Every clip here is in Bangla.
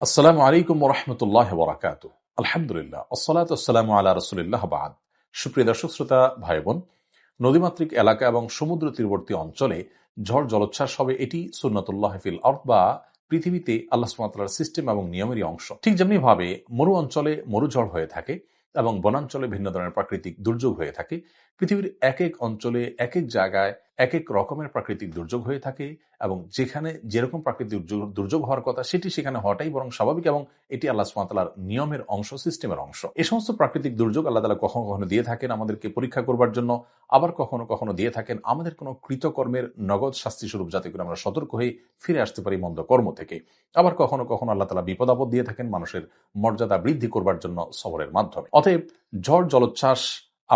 আসসালামু আলাইকুম ওয়া রাহমাতুল্লাহি ওয়া বারাকাতুহু। আলহামদুলিল্লাহ, ওয়াসসালাতু ওয়াসসালামু আলা রাসূলিল্লাহ বা'দ। সুপ্রিয় দর্শক শ্রোতা ভাই বোন, নদীমাতৃক এলাকা এবং সমুদ্র তীরবর্তী অঞ্চলে ঝড় জলোচ্ছ্বাস হবে, এটি সুন্নাতুল্লাহ ফিল আরদ বা পৃথিবীতে আল্লাহ সুবহানাহু ওয়া তাআলার সিস্টেম এবং নিয়মেরই অংশ। ঠিক যেমনি ভাবে মরু অঞ্চলে মরুঝড় হয়ে থাকে এবং বনাঞ্চলে ভিন্ন ধরনের প্রাকৃতিক দুর্যোগ হয়ে থাকে, পৃথিবীর এক এক অঞ্চলে এক এক জায়গায় এক এক রকমের প্রাকৃতিক দুর্যোগ হয়ে থাকে এবং যেখানে যেরকম প্রাকৃতিক দুর্যোগ হওয়ার কথা সেটি সেখানে হওয়াটাই বরং স্বাভাবিক এবং এটি আল্লাহ সুবহানাহু ওয়া তাআলার নিয়মের অংশ, সিস্টেমের অংশ। এই সমস্ত প্রাকৃতিক দুর্যোগ আল্লাহ তাআলা কখনো কখনো দিয়ে থাকেন আমাদেরকে পরীক্ষা করবার জন্য, আবার কখনো কখনো দিয়ে থাকেন আমাদের কোনো কৃতকর্মের নগদ শাস্তি স্বরূপ, যাতে করে আমরা সতর্ক হয়ে ফিরে আসতে পারি মন্দ কর্ম থেকে। আবার কখনো কখনো আল্লাহ তাআলা বিপদ আপদ দিয়ে থাকেন মানুষের মর্যাদা বৃদ্ধি করবার জন্য সবরের মাধ্যমে। অতএব ঝড় জলোচ্ছ্বাস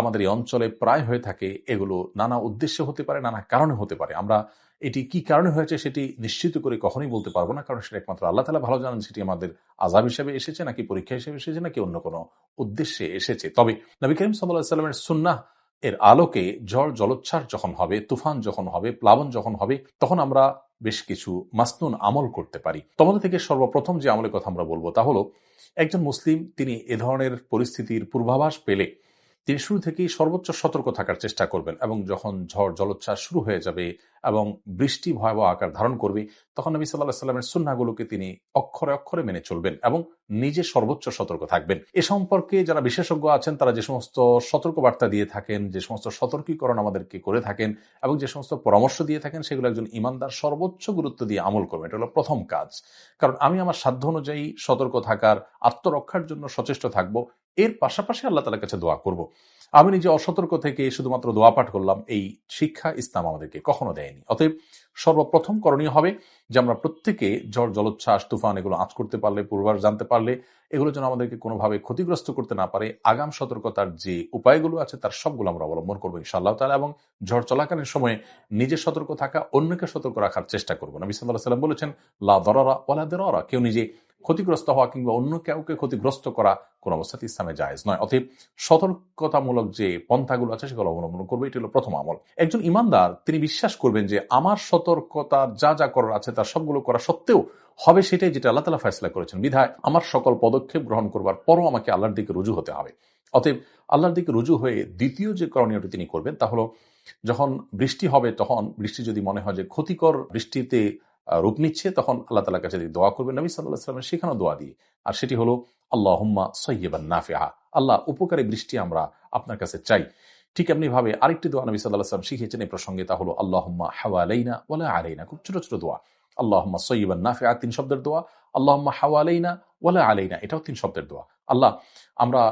আমাদের এই অঞ্চলে প্রায় হয়ে থাকে। এগুলো নানা উদ্দেশ্যে হতে পারে, নানা কারণে হতে পারে। আমরা এটি কি কারণে হয়েছে সেটি নিশ্চিত করে কখনোই বলতে পারবো না, কারণ সেটা একমাত্র আল্লাহ তাআলা ভালো জানেন সেটি আমাদের আযাব হিসেবে এসেছে নাকি পরীক্ষা হিসেবে এসেছে নাকি অন্য কোনো উদ্দেশ্যে এসেছে। তবে নবী করিম সাল্লাল্লাহু আলাইহি ওয়াসাল্লামের সুন্নাহ এর আলোকে ঝড় জলোচ্ছ্বাস যখন হবে, তুফান যখন হবে, প্লাবন যখন হবে, তখন আমরা বেশ কিছু মাসনুন আমল করতে পারি। তোমাদের থেকে সর্বপ্রথম যে আমলের কথা আমরা বলবো তা হলো, একজন মুসলিম তিনি এ ধরনের পরিস্থিতির পূর্বাভাস পেলে তিনি শুরু থেকেই সর্বোচ্চ সতর্ক থাকার চেষ্টা করবেন এবং যখন ঝড় জলোচ্ছ্বাস শুরু হয়ে যাবে এবং বৃষ্টি ভয়াবহ আকার ধারণ করবে, তখন নবী সাল্লাল্লাহু আলাইহি ওয়াসাল্লামের সুন্নাহগুলোকে তিনি অক্ষরে অক্ষরে মেনে চলবেন এবং নিজে সর্বোচ্চ সতর্ক থাকবেন। এ সম্পর্কে যারা বিশেষজ্ঞ আছেন তারা যে সমস্ত সতর্কবার্তা দিয়ে থাকেন, যে সমস্ত সতর্কীকরণ আমাদেরকে করে থাকেন এবং যে সমস্ত পরামর্শ দিয়ে থাকেন, সেগুলো একজন ইমানদার সর্বোচ্চ গুরুত্ব দিয়ে আমল করবে। এটা হলো প্রথম কাজ। কারণ আমি আমার সাধ্য অনুযায়ী সতর্ক থাকার, আত্মরক্ষার জন্য সচেষ্ট থাকবো, এর পাশাপাশি আল্লাহ তাআলার কাছে দোয়া করব। আমি নিজে অসতর্ক থেকে শুধুমাত্র দোয়া পাঠ করলাম, এই শিক্ষা ইসলাম আমাদেরকে কখনো দেয়নি। অতএব সর্বপ্রথম করণীয় হবে যে আমরা প্রত্যেকে ঝড় জলোচ্ছ্বাস তুফান এগুলো আঁচ করতে পারলে, পূর্বাভাস জানতে পারলে, এগুলো যেন আমাদেরকে কোনোভাবে ক্ষতিগ্রস্ত করতে না পারে, আগাম সতর্কতার যে উপায়গুলো আছে তার সবগুলো আমরা অবলম্বন করবো ইনশাআল্লাহ তাআলা। এবং ঝড় চলাকালীন সময়ে নিজে সতর্ক থাকা, অন্যকে সতর্ক রাখার চেষ্টা করবো। নবী সাল্লাল্লাহু আলাইহি ওয়াসাল্লাম বলেছেন, লা দরারা ওয়ালা দিরারা, কেউ নিজে ক্ষতিগ্রস্ত হওয়া কিংবা অন্য কাউকে ক্ষতিগ্রস্ত করা কোন অবস্থাতে ইসলামে জায়েজ নয়। অতএব সতর্কতামূলক যে পন্থাগুলো আছে সেগুলো অবলম্বন করবে, এটি হলো প্রথম আমল। একজন ইমানদার তিনি বিশ্বাস করবেন যে আমার সতর্কতার যা যা করার আছে তার সবগুলো করা সত্ত্বেও হবে সেটাই যেটা আল্লাহ তাআলা ফয়সালা করেছেন, বিধায় আমার সকল পদক্ষেপ গ্রহণ করবার পরও আমাকে আল্লাহর দিকে রুজু হতে হবে। অতএব আল্লাহর দিকে রুজু হয়ে দ্বিতীয় যে করণীয়টি তিনি করবেন তা হলো, যখন বৃষ্টি হবে তখন বৃষ্টি যদি মনে হয় যে ক্ষতিকর বৃষ্টিতে রূপ নিচ্ছে, তখন আল্লাহ তাআলার কাছে দোয়া করবেন নবী সাল্লাল্লাহু আলাইহি ওয়াসাল্লামের শেখানো দোয়া দিয়ে। আর সেটি হলো আল্লাহুম্মা সাইয়্যিবান নাফিআ, আল্লাহ উপকারী বৃষ্টি আমরা আপনার কাছে চাই। ঠিক এমনি ভাবে আরেকটি দোয়া নবী সাল্লাল্লাহু আলাইহি ওয়াসাল্লাম শিখিয়েছেন এই প্রসঙ্গে, তা হলো আল্লাহুম্মা হাওয়ালাইনা ওয়ালা আলাইনা। খুব ছোট ছোট দোয়া। আল্লাহুম্মা সাইয়্যিবান নাফিআ ৩ শব্দের দোয়া, আল্লাহুম্মা হাওয়ালাইনা ওয়ালা আলাইনা এটাও ৩ শব্দের দোয়া। আল্লাহ, আমরা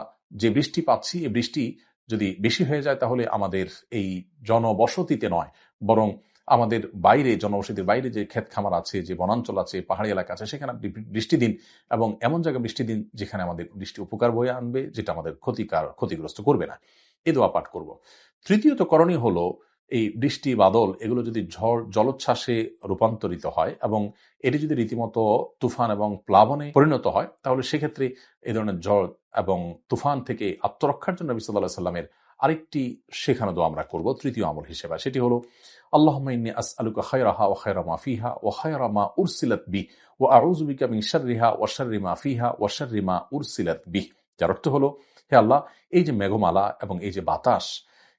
যে বৃষ্টি পাচ্ছি এই বৃষ্টি যদি বেশি হয়ে যায় তাহলে আমাদের এই জনবসতিতে নয়, বরং আমাদের বাইরে, জনবসতির বাইরে যে ক্ষেত খামার আছে, যে বনাঞ্চল আছে, পাহাড়ি এলাকা আছে, সেখানে বৃষ্টি দিন এবং এমন জায়গায় বৃষ্টি দিন যেখানে আমাদের বৃষ্টি উপকার বয়ে আনবে, যেটা আমাদের ক্ষতিগ্রস্ত করবে না। এই দোয়া পাঠ করব। তৃতীয়ত করণীয় হলো, এই বৃষ্টি বাদল এগুলো যদি ঝড় জলোচ্ছ্বাসে রূপান্তরিত হয় এবং এটি যদি রীতিমতো তুফান এবং প্লাবনে পরিণত হয়, তাহলে সেক্ষেত্রে এই ধরনের ঝড় এবং তুফান থেকে আত্মরক্ষার জন্য নবী সাল্লাল্লাহু আলাইহি ওয়াসাল্লামের আরেকটি শেখানো দোয়া আমরা করব তৃতীয় আমল হিসেবে। সেটি হলো আল্লাহুম্মা ইন্নী আসআলুকা খায়রাহা ওয়া খায়রা মা ফিহা ওয়া খায়রা মা উরসিলাত বিহি ওয়া আউযু বিকা মিন শাররিহা ওয়া শাররি মা ফিহা ওয়া শাররি মা উরসিলাত বিহি। যার অর্থ হলো, হে আল্লাহ, এই যে মেঘমালা এবং এই যে বাতাস,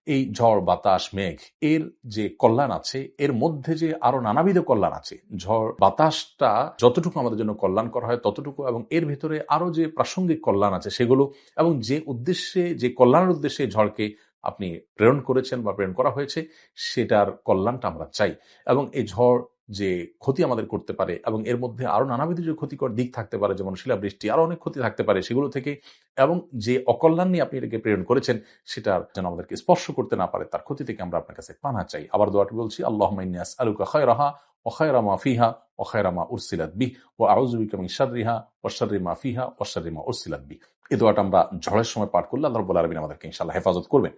এই ঝড় বাতাস মেঘ, এর যে কল্যাণ আছে এর মধ্যে যে আরো নানাবিধ কল্যাণ আছে। ঝড় বাতাসটা যতটুকু আমাদের জন্য কল্যাণ করা হয় ততটুকু, এবং এর ভিতরে আরো যে প্রাসঙ্গিক কল্যাণ আছে সেগুলো, এবং যে উদ্দেশ্যে, যে কল্যাণের উদ্দেশ্যে ঝড়কে আপনি প্রেরণ করেছেন বা প্রেরণ করা হয়েছে সেটার কল্যাণটা আমরা চাই। এবং এই ঝড় যে ক্ষতি আমাদের করতে পারে এবং এর মধ্যে আরো নানাবিধ যে ক্ষতিকর দিক থাকতে পারে, যেমন শিলাবৃষ্টি, আরো অনেক ক্ষতি থাকতে পারে, সেগুলো থেকে এবং যে অকল্যাণ নিয়ে আপনি এটাকে প্রেরণ করেছেন সেটার যেন আমাদেরকে স্পর্শ করতে না পারে, তার ক্ষতি থেকে আমরা আপনার কাছে পানা চাই। আবার দোয়াটি বলছি, আল্লাহুম্মা ইন্নী আসআলুকা খায়রাহা ওয়া খায়রা মা ফিহা ওয়া খায়রা মা উরসিলাত বিহি ওয়া আউযু বিকা মিন শাররিহা ওয়া শাররি মা ফিহা ওয়া শাররি মা উরসিলাত বিহি। এই দোয়াটা আমরা ঝড়ের সময় পাঠ করলে আল্লাহ রাব্বুল আলামিন আমাদেরকে ইনশাআল্লাহ হেফাজত করবেন।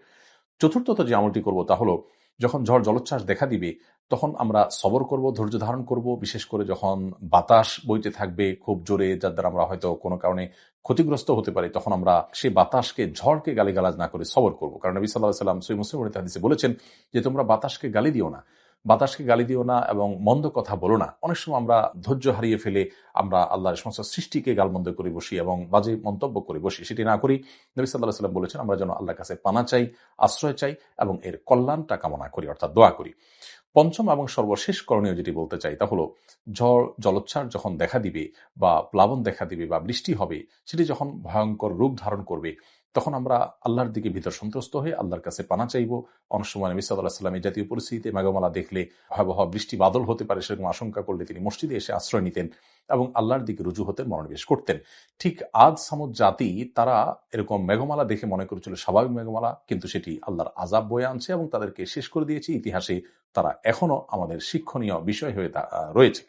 চতুর্থত যে আমলটি করব তা হলো, যখন ঝড় জলোচ্ছ্বাস দেখা দিবে তখন আমরা সবর করব, ধৈর্য ধারণ করব। বিশেষ করে যখন বাতাস বইতে থাকবে খুব জোরে, যার দ্বারা আমরা হয়তো কোনো কারণে ক্ষতিগ্রস্ত হতে পারি, তখন আমরা সেই বাতাসকে, ঝড়কে গালিগালাজ না করে সবর করব। কারণ নবী সাল্লাল্লাহু আলাইহি ওয়াসাল্লাম সহিহ মুসলিমের হাদিসে বলেছেন যে তোমরা বাতাসকে গালি দিও না, বাতাসকে গালি দিও না এবং মন্দ কথা বলো না। অনেক সময় আমরা ধৈর্য হারিয়ে ফেলে আমরা আল্লাহর সমস্ত সৃষ্টিকে গালমন্দ করে বসি এবং বাজে মন্তব্য করে বসি। সেটি না করি। নবী সাল্লাল্লাহু আলাইহি ওয়াসাল্লাম বলেছেন আমরা যেন আল্লাহর কাছে পানা চাই, আশ্রয় চাই এবং এর কল্যাণটা কামনা করি, অর্থাৎ দোয়া করি। পঞ্চম এবং সর্বশেষ করণীয় যেটি বলতে চাই তা হলো ঝড় জলোচ্ছ্বাস যখন দেখা দিবে বা প্লাবন দেখা দিবে বা বৃষ্টি হবে, সেটি যখন ভয়ঙ্কর রূপ ধারণ করবে, তখন আমরা আল্লাহর দিকে ভিতর সন্ত্রস্ত হয়ে আল্লাহর কাছে পানা চাইব। অনেক সময় নবী সাল্লাল্লাহু আলাইহি ওয়াসাল্লাম এই জাতীয় পরিস্থিতিতে মেঘমালা দেখলে, ভয়াবহ বৃষ্টি বাদল হতে পারে সেরকম আশঙ্কা করলে তিনি মসজিদে এসে আশ্রয় নিতেন এবং আল্লাহর দিকে রুজু হতে মনোনিবেশ করতেন। ঠিক আদ সামুদ জাতি তারা এরকম মেঘমালা দেখে মনে করেছিল স্বাভাবিক মেঘমালা, কিন্তু সেটি আল্লাহর আযাব বয়ে আনছে এবং তাদেরকে শেষ করে দিয়েছে। ইতিহাসে তারা এখনো আমাদের শিক্ষণীয় বিষয় হয়ে রয়েছে।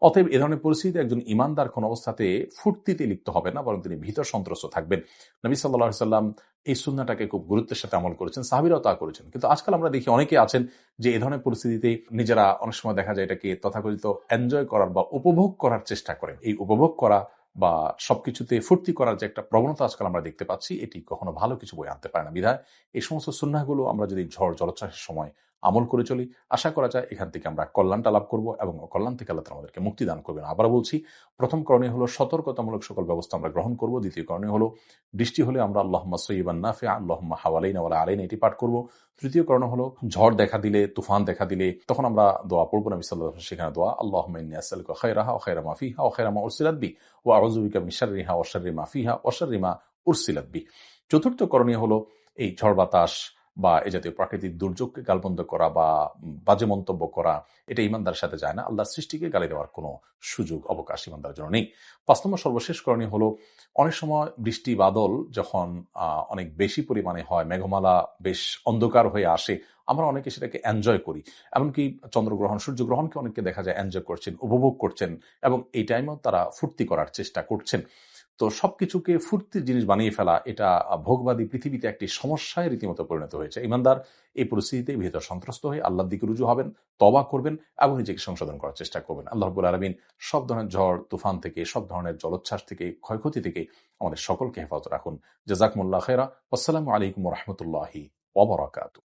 অতএব এ ধরনের পরিস্থিতিতে একজন ইমানদার কোন অবস্থাতে ফুর্তিতে লিপ্ত হবে না, বরং তিনি ভীত সন্ত্রস্ত থাকবেন। নবী সাল্লাল্লাহু আলাইহি ওয়াসাল্লাম এই সুন্নাহটাকে খুব গুরুত্বের সাথে আমল করেছেন, সাহাবীরাও তা করেছেন। কিন্তু আজকাল আমরা দেখি অনেকে আছেন যে এই ধরনের পরিস্থিতিতে নিজেরা অনেক সময় দেখা যায় এটাকে তথাকথিত এনজয় করার বা উপভোগ করার চেষ্টা করেন। এই উপভোগ করা বা সবকিছুতে ফুর্তি করার যে একটা প্রবণতা আজকাল আমরা দেখতে পাচ্ছি, এটি কখনো ভালো কিছু বয়ে আনতে পারে না। বিধায় এই সমস্ত সুন্নাহগুলো আমরা যদি ঝড় জলোচ্ছ্বাসের সময় আমল করে চলি, আশা করা যায় এখান থেকে আমরা কল্যাণটা লাভ করব এবং কল্যাণ থেকে আল্লাহ তাআলা আমাদেরকে মুক্তি দান করবেন। আবার বলছি, প্রথম করণীয় হলো সতর্কতামূলক সকল ব্যবস্থা আমরা গ্রহণ করব। দ্বিতীয় করণীয় হলো বৃষ্টি হলে আমরা আল্লাহুম্মা সাইয়্যিবান নাফিআ আল্লাহুম্মা হাওয়ালাইনা ওয়ালা আলাইনা এটি পাঠ করব। তৃতীয় করণীয় হলো ঝড় দেখা দিলে, তুফান দেখা দিলে তখন আমরা দোয়া পড়ব। নবী সাল্লাল্লাহু আলাইহি ওয়াসাল্লাম সেখানে দোয়া আল্লাহুম্মা ইন্নী আসআলুকা খায়রাহা ওয়া খায়রা মা ফিহা ওয়া খায়রা মা উরসিলাত বি ওয়া আউযু বিকা মিন শাররিহা ওয়া শাররি মা ফিহা ওয়া শাররি মা উরসিলাত বি। চতুর্থ করণীয় হলো এই ঝড় বাতাস বা এ জাতীয় প্রাকৃতিক দুর্যোগকে গালমন্দ করা বা বাজে মন্তব্য করা, এটা ইমানদারের সাথে যায় না। আল্লাহর সৃষ্টিকে গালি দেওয়ার কোনো সুযোগ অবকাশ ইমানদারের জন্য নেই। ৫ নম্বর সর্বশেষ করণীয় হলো অনেক সময় বৃষ্টি বাদল যখন অনেক বেশি পরিমাণে হয়, মেঘমালা বেশ অন্ধকার হয়ে আসে, আমরা অনেকে সেটাকে এনজয় করি। এমনকি চন্দ্রগ্রহণ, সূর্যগ্রহণকে অনেকে দেখা যায় এনজয় করছেন, উপভোগ করছেন এবং এই টাইমেও তারা ফুর্তি করার চেষ্টা করছেন। তো সবকিছুকে ফুর্তির জিনিস বানিয়ে ফেলা, এটা ভোগবাদী পৃথিবীতে একটি সমস্যায় রীতিমতো পরিণত হয়েছে। ইমানদার এই পরিস্থিতিতে ভীত সন্ত্রস্ত হয়ে আল্লাহর দিকে রুজু হবেন, তওবা করবেন এবং নিজেকে সংশোধন করার চেষ্টা করবেন। আল্লাহ রাব্বুল আলামিন সব ধরনের ঝড় তুফান থেকে, সব ধরনের জলোচ্ছ্বাস থেকে, ক্ষয়ক্ষতি থেকে আমাদের সকলকে হেফাজত রাখুন। জাযাকুমুল্লাহ খায়রা। আসসালামু আলাইকুম ওয়া রাহমাতুল্লাহি ওয়া বারাকাতুহু।